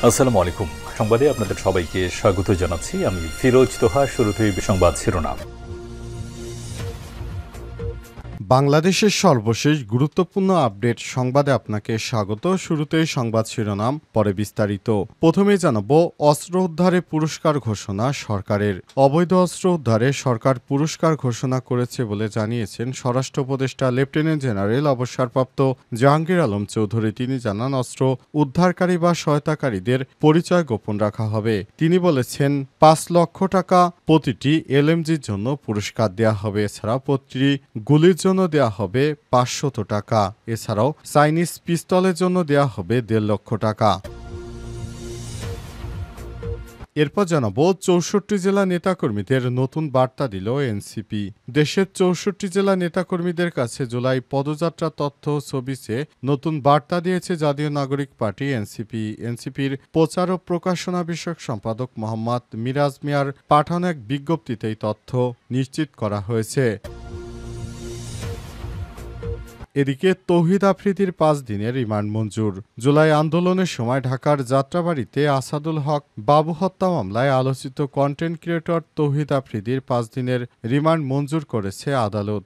আসসালামু আলাইকুম। সংবাদে আপনাদের সবাইকে স্বাগত জানাচ্ছি। আমি ফিরোজ তোহা। শুরুতেই সংবাদ শিরোনাম। বাংলাদেশের সর্বশেষ গুরুত্বপূর্ণ আপডেট সংবাদে আপনাকে স্বাগত। শুরুতেই সংবাদ শিরোনাম, পরে বিস্তারিত। প্রথমেই জানাবো, অস্ত্র উদ্ধারে পুরস্কার ঘোষণা সরকারের। অবৈধ অস্ত্র উদ্ধারে সরকার পুরস্কার ঘোষণা করেছে বলে জানিয়েছেন স্বরাষ্ট্র উপদেষ্টা লেফটেন্যান্ট জেনারেল অবসরপ্রাপ্ত জাহাঙ্গীর আলম চৌধুরী। তিনি জানান, অস্ত্র উদ্ধারকারী বা সহায়তাকারীদের পরিচয় গোপন রাখা হবে। তিনি বলেছেন, ৫ লক্ষ টাকা প্রতিটি এলএমজির জন্য পুরস্কার দেওয়া হবে। এছাড়া প্রতিটি গুলির জন্য দেওয়া হবে ৫০০ টাকা। এছাড়াও চাইনিজ পিস্তলের জন্য দেওয়া হবে ১.৫ লক্ষ টাকা। এরপর জানাবো, ৬৪ জেলা নেতাকর্মীদের নতুন বার্তা দিল এনসিপি। দেশের ৬৪ জেলা নেতাকর্মীদের কাছে জুলাই পদযাত্রা তথ্য ছবি চেয়ে নতুন বার্তা দিয়েছে জাতীয় নাগরিক পার্টি এনসিপি। এনসিপির প্রচার ও প্রকাশনা বিষয়ক সম্পাদক মোহাম্মদ মিরাজ মিয়ার পাঠানো এক বিজ্ঞপ্তিতেই তথ্য নিশ্চিত করা হয়েছে। এদিকে তৌহিদ আফ্রিদির ৫ দিনের রিমান্ড মঞ্জুর। জুলাই আন্দোলনের সময় ঢাকার যাত্রাবাড়িতে আসাদুল হক বাবু হত্যা মামলায় আলোচিত কন্টেন্ট ক্রিয়েটর তৌহিদ আফ্রিদির ৫ দিনের রিমান্ড মঞ্জুর করেছে আদালত।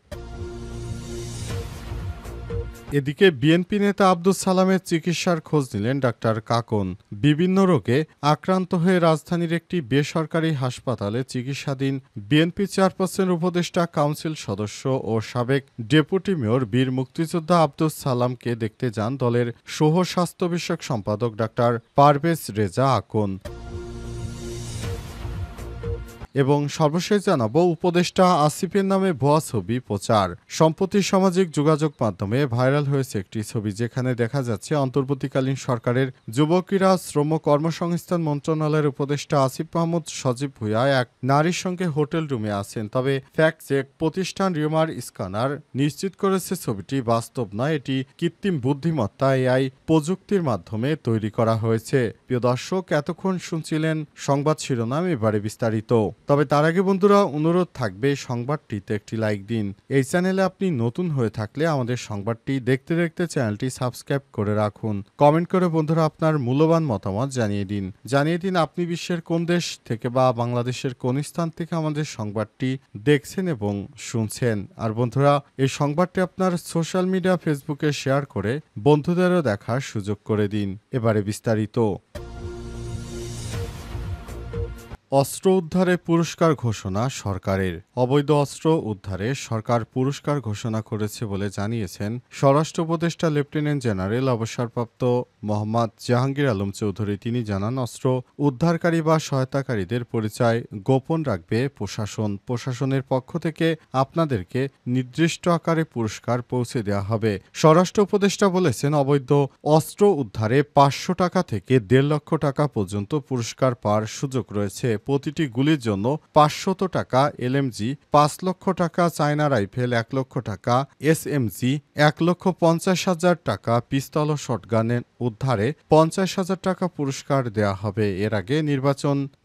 এদিকে বিএনপি নেতা আব্দুস সালামের চিকিৎসার খোঁজ নিলেন ডাক্তার কাকন। বিভিন্ন রোগে আক্রান্ত হয়ে রাজধানীর একটি বেসরকারি হাসপাতালে চিকিৎসাধীন বিএনপি চেয়ারপারসন উপদেষ্টা কাউন্সিল সদস্য ও সাবেক ডেপুটি মেয়র বীর মুক্তিযোদ্ধা আব্দুস সালামকে দেখতে যান দলের সহ স্বাস্থ্য বিষয়ক সম্পাদক ডাক্তার পারভেজ রেজা আকন। এবং সর্বশেষ জানাবো, উপদেষ্টা আসিফের নামে ভুয়া ছবি প্রচার। সম্প্রতি সামাজিক যোগাযোগ মাধ্যমে ভাইরাল হয়েছে একটি ছবি, যেখানে দেখা যাচ্ছে অন্তর্বর্তীকালীন সরকারের যুব ক্রীড়া শ্রম কর্মসংস্থান মন্ত্রণালয়ের উপদেষ্টা আসিফ মাহমুদ সজীব ভুঁইয়া এক নারীর সঙ্গে হোটেল রুমে আছেন। তবে ফ্যাক্ট চেক প্রতিষ্ঠান রিউমার স্ক্যানার নিশ্চিত করেছে ছবিটি বাস্তব নয়, এটি কৃত্রিম বুদ্ধিমত্তা এআই প্রযুক্তির মাধ্যমে তৈরি করা হয়েছে। প্রিয় দর্শক, এতক্ষণ শুনছিলেন সংবাদ শিরোনাম, এবারে বিস্তারিত। তবে তার আগে বন্ধুরা, অনুরোধ থাকবে সংবাদটিতে একটি লাইক দিন। এই চ্যানেলে আপনি নতুন হয়ে থাকলে আমাদের সংবাদটি দেখতে দেখতে চ্যানেলটি সাবস্ক্রাইব করে রাখুন। কমেন্ট করে বন্ধুরা আপনার মূল্যবান মতামত জানিয়ে দিন আপনি বিশ্বের কোন দেশ থেকে বা বাংলাদেশের কোন স্থান থেকে আমাদের সংবাদটি দেখছেন এবং শুনছেন। আর বন্ধুরা, এই সংবাদটি আপনার সোশ্যাল মিডিয়া ফেসবুকে শেয়ার করে বন্ধুদেরও দেখার সুযোগ করে দিন। এবারে বিস্তারিত। অস্ত্র উদ্ধারে পুরস্কার ঘোষণা সরকারের। অবৈধ অস্ত্র উদ্ধারে সরকার পুরস্কার ঘোষণা করেছে বলে জানিয়েছেন স্বরাষ্ট্র উপদেষ্টা লেফটেন্যান্ট জেনারেল অবসরপ্রাপ্ত মোহাম্মদ জাহাঙ্গীর আলম চৌধুরী। তিনি জানান, অস্ত্র উদ্ধারকারী বা সহায়তাকারীদের পরিচয় গোপন রাখবে প্রশাসন। প্রশাসনের পক্ষ থেকে আপনাদেরকে নির্দিষ্ট আকারে পুরস্কার পৌঁছে দেওয়া হবে। স্বরাষ্ট্র উপদেষ্টা বলেছেন, অবৈধ অস্ত্র উদ্ধারে ৫০০ টাকা থেকে ১.৫ লক্ষ টাকা পর্যন্ত পুরস্কার পাওয়ার সুযোগ রয়েছে। প্রতিটি গুলির জন্য ৫০০ টাকা এলএমজি, ৫ লক্ষ টাকা চায়না রাইফেল, ১ লক্ষ টাকা এসএমজি, ১,৫০,০০০ টাকা পিস্তল ও শটগানের উদ্ধারে ৫০,০০০ টাকা পুরস্কার দেওয়া হবে। এর আগে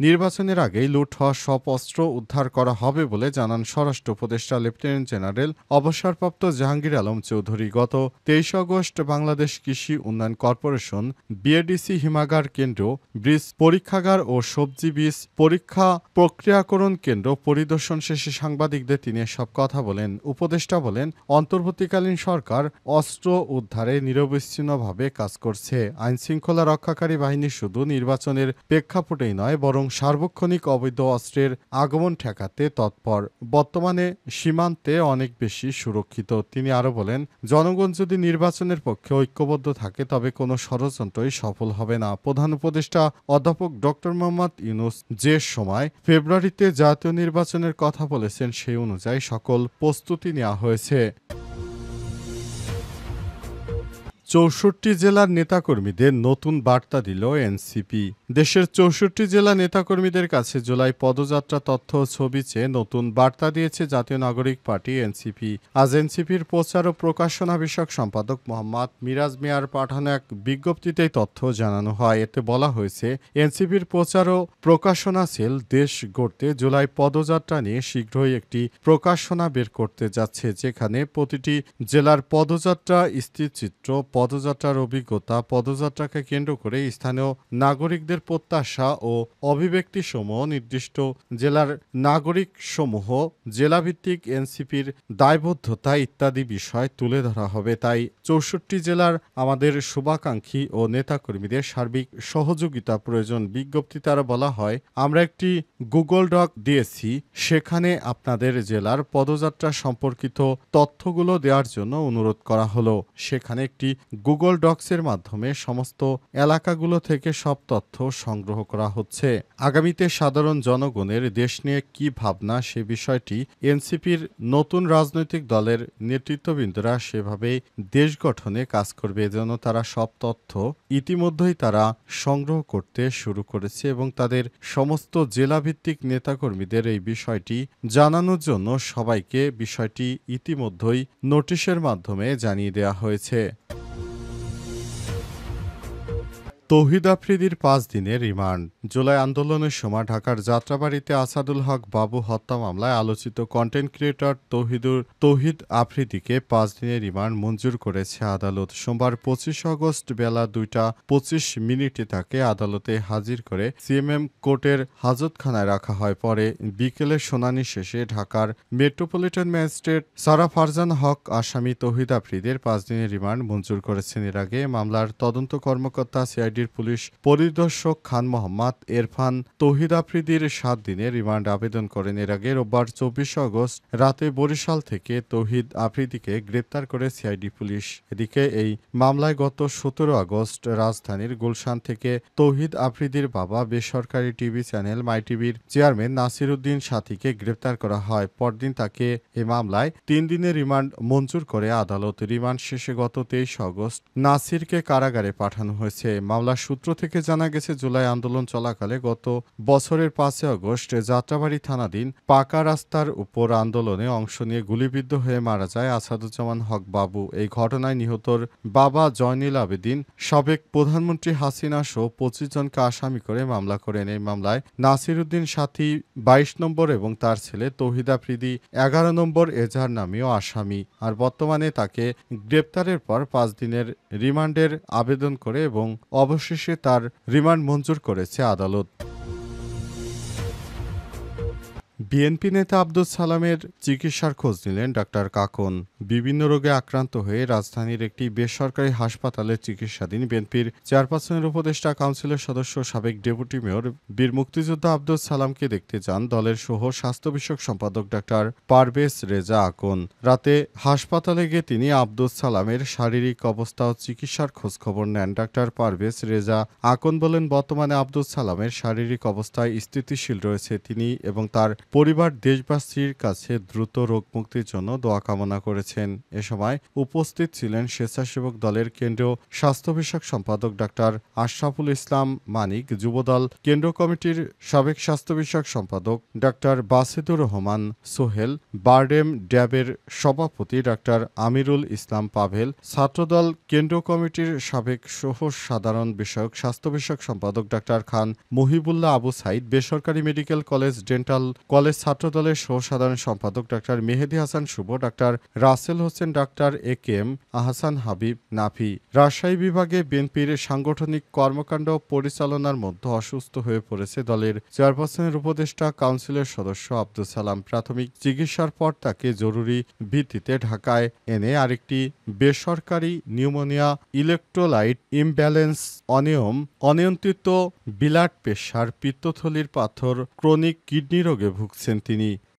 নির্বাচনের আগেই লুট হওয়া সব অস্ত্র উদ্ধার করা হবে বলে জানান স্বরাষ্ট্র উপদেষ্টা লেফটেন্যান্ট জেনারেল অবসরপ্রাপ্ত জাহাঙ্গীর আলম চৌধুরী। গত ২৩ আগস্ট বাংলাদেশ কৃষি উন্নয়ন কর্পোরেশন বিএডিসি হিমাগার কেন্দ্র, ব্রিজ পরীক্ষাগার ও সবজি বীজ পরীক্ষা প্রক্রিয়াকরণ কেন্দ্র পরিদর্শন শেষে সাংবাদিকদের তিনি সব কথা বলেন। উপদেষ্টা বলেন, অন্তর্বর্তীকালীন সরকার অস্ত্র উদ্ধারে নিরবচ্ছিন্নভাবে কাজ করছে। আইনশৃঙ্খলা রক্ষাকারী বাহিনী শুধু নির্বাচনের প্রেক্ষাপটেই নয়, বরং সার্বক্ষণিক অবৈধ অস্ত্রের আগমন ঠেকাতে তৎপর। বর্তমানে সীমান্তে অনেক বেশি সুরক্ষিত। তিনি আরও বলেন, জনগণ যদি নির্বাচনের পক্ষে ঐক্যবদ্ধ থাকে তবে কোনো ষড়যন্ত্রই সফল হবে না। প্রধান উপদেষ্টা অধ্যাপক ডক্টর মোহাম্মদ ইউনূস যে সময় ফেব্রুয়ারিতে জাতীয় নির্বাচনের কথা বলেছেন, সেই অনুযায়ী সকল প্রস্তুতি নেওয়া হয়েছে। ৬৪ জেলার নেতাকর্মীদের নতুন বার্তা দিল এনসিপি। দেশের ৬৪ জেলা নেতাকর্মীদের কাছে জুলাই পদযাত্রা তথ্য ও ছবি চেয়ে নতুন বার্তা দিয়েছে জাতীয় নাগরিক পার্টি এনসিপি। আজ এনসিপির প্রচার ও প্রকাশনা বিষয়ক সম্পাদক মোহাম্মদ মিরাজ মিয়ার পাঠানো এক বিজ্ঞপ্তিতেই তথ্য জানানো হয়। এতে বলা হয়েছে, এনসিপির প্রচার ও প্রকাশনা সেল দেশ গড়তে জুলাই পদযাত্রা নিয়ে শীঘ্রই একটি প্রকাশনা বের করতে যাচ্ছে, যেখানে প্রতিটি জেলার পদযাত্রা স্থিরচিত্র, পদযাত্রার অভিজ্ঞতা, পদযাত্রাকে কেন্দ্র করে স্থানীয় নাগরিকদের প্রত্যাশা ও অভিব্যক্তিসমূহ, নির্দিষ্ট জেলার নাগরিকসমূহ, জেলাভিত্তিক এনসিপির দায়বদ্ধতা ইত্যাদি বিষয় তুলে ধরা হবে। তাই ৬৪ জেলার আমাদের শুভাকাঙ্ক্ষী ও নেতাকর্মীদের সার্বিক সহযোগিতা প্রয়োজন। বিজ্ঞপ্তিতে আরও বলা হয়, আমরা একটি গুগল ডক দিয়েছি, সেখানে আপনাদের জেলার পদযাত্রা সম্পর্কিত তথ্যগুলো দেওয়ার জন্য অনুরোধ করা হলো। সেখানে একটি গুগল ডক্সের মাধ্যমে সমস্ত এলাকাগুলো থেকে সব তথ্য সংগ্রহ করা হচ্ছে। আগামীতে সাধারণ জনগণের দেশ নিয়ে কি ভাবনা সে বিষয়টি এনসিপির নতুন রাজনৈতিক দলের নেতৃত্ববৃন্দরা সেভাবেই দেশ গঠনে কাজ করবে। এজন্য তারা সব তথ্য ইতিমধ্যেই তারা সংগ্রহ করতে শুরু করেছে এবং তাদের সমস্ত জেলাভিত্তিক নেতাকর্মীদের এই বিষয়টি জানানোর জন্য সবাইকে বিষয়টি ইতিমধ্যেই নোটিশের মাধ্যমে জানিয়ে দেওয়া হয়েছে। তৌহিদ আফ্রিদির ৫ দিনের রিমান্ড। জুলাই আন্দোলনের সময় ঢাকার যাত্রাবাড়ীতে আসাদুল হক বাবু হত্যা মামলায় আলোচিত কন্টেন্ট ক্রিয়েটর তৌহিদ আফ্রিদিকে ৫ দিনের রিমান্ড মঞ্জুর করেছে আদালত। সোমবার ২৫ আগস্ট বেলা ২টা ২৫ মিনিটে তাকে আদালতে হাজির করে সিএমএম কোর্টের হাজতখানায় রাখা হয়। পরে বিকেলে শুনানি শেষে ঢাকার মেট্রোপলিটন ম্যাজিস্ট্রেট সারা ফারজান হক আসামি তৌহিদ আফ্রিদির ৫ দিনের রিমান্ড মঞ্জুর করেছেন। এর আগে মামলার তদন্ত কর্মকর্তা পুলিশ পরিদর্শক খান মোহাম্মদ এরফান তৌহিদ আফ্রিদির ৭ দিনের রিমান্ড আবেদন করেন। এর আগে রোববার ২৪ আগস্ট রাতে বরিশাল থেকে তৌহিদ আফ্রিদিকে গ্রেপ্তার করে সিআইডি পুলিশ। এদিকে এই মামলায় গত ১৭ আগস্ট রাজধানীর গুলশান থেকে তৌহিদ আফ্রিদির বাবা বেসরকারি টিভি চ্যানেল মাই টিভির চেয়ারম্যান নাসির উদ্দিন সাথীকে গ্রেপ্তার করা হয়। পরদিন তাকে এই মামলায় ৩ দিনের রিমান্ড মঞ্জুর করে আদালত। রিমান্ড শেষে গত ২৩ আগস্ট নাসিরকে কারাগারে পাঠানো হয়েছে। মামলার সূত্র থেকে জানা গেছে, জুলাই আন্দোলন চলাকালে গত বছরের ৫ আগস্ট যাত্রাবাড়ী থানাধীন পাকা রাস্তার উপর আন্দোলনে অংশ নিয়ে গুলিবিদ্ধ হয়ে মারা যায় আসাদুজ্জামান হক বাবু। এই ঘটনায় নিহতর বাবা জয়নুল আবেদিন সাবেক প্রধানমন্ত্রী হাসিনা সহ ২৫ জনকে আসামি করে মামলা করেন। এই মামলায় নাসির উদ্দিন সাথী ২২ নম্বর এবং তার ছেলে তৌহিদ আফ্রিদি ১১ নম্বর এজাহার নামীয় আসামি। আর বর্তমানে তাকে গ্রেপ্তারের পর ৫ দিনের রিমান্ডের আবেদন করে এবং অবশেষে তার রিমান্ড মঞ্জুর করেছে আদালত। বিএনপি নেতা আব্দুস সালামের চিকিৎসার খোঁজ নিলেন ডাক্তার কাকন। বিভিন্ন রোগে আক্রান্ত হয়ে রাজধানীর একটি বেসরকারি হাসপাতালে চিকিৎসাধীন বিএনপির চেয়ারপারসনের উপদেষ্টা কাউন্সিলের সদস্য সাবেক ডেপুটি মেয়র বীর মুক্তিযোদ্ধা আব্দুস সালামকে দেখতে যান দলের সহ স্বাস্থ্য বিষয়ক সম্পাদক ডাক্তার পারভেজ রেজা আকন। রাতে হাসপাতালে গিয়ে তিনি আব্দুস সালামের শারীরিক অবস্থা ও চিকিৎসার খোঁজখবর নেন। ডাক্তার পারভেজ রেজা আকন বলেন, বর্তমানে আব্দুস সালামের শারীরিক অবস্থায় স্থিতিশীল রয়েছে। তিনি এবং তার পরিবার দেশবাসীর কাছে দ্রুত রোগ মুক্তির জন্য দোয়া কামনা করেছেন। এ সময় উপস্থিত ছিলেন স্বেচ্ছাসেবক দলের কেন্দ্রীয় স্বাস্থ্য বিষয়ক সম্পাদক ডাক্তার আশরাফুল ইসলাম মানিক, যুবদল কেন্দ্র কমিটির সাবেক স্বাস্থ্য বিষয়ক সম্পাদক ডাক্তার বাসিদুর রহমান সোহেল, বারডেম ড্যাবের সভাপতি ডাক্তার আমিরুল ইসলাম পাভেল, ছাত্রদল কেন্দ্র কমিটির সাবেক সহ সাধারণ বিষয়ক স্বাস্থ্য বিষয়ক সম্পাদক ডাক্তার খান মহিবুল্লাহ আবু সাইদ, বেসরকারি মেডিকেল কলেজ ডেন্টাল কলেজ ছাত্রদলের সহ সাধারণ সম্পাদক ডাক্তার মেহেদী হাসান শুভ, ডাক্তার রাসেল হোসেন, ডাক্তার এ কে এম আহসান হাবিব নাফি। রাজশাহী বিভাগে বিএনপির সাংগঠনিক কর্মকাণ্ড পরিচালনার মধ্যে অসুস্থ হয়ে পড়েছে দলের চেয়ারপারসনের উপদেষ্টা কাউন্সিলের সদস্য আব্দুস সালাম। প্রাথমিক চিকিৎসার পর তাকে জরুরি ভিত্তিতে ঢাকায় এনে আরেকটি বেসরকারি নিউমোনিয়া, ইলেকট্রোলাইট ইমব্যালেন্স, অনিয়ন্ত্রিত ব্লাড প্রেশার, পিত্তথলির পাথর, ক্রনিক কিডনি রোগে ভুগছেন তিনি।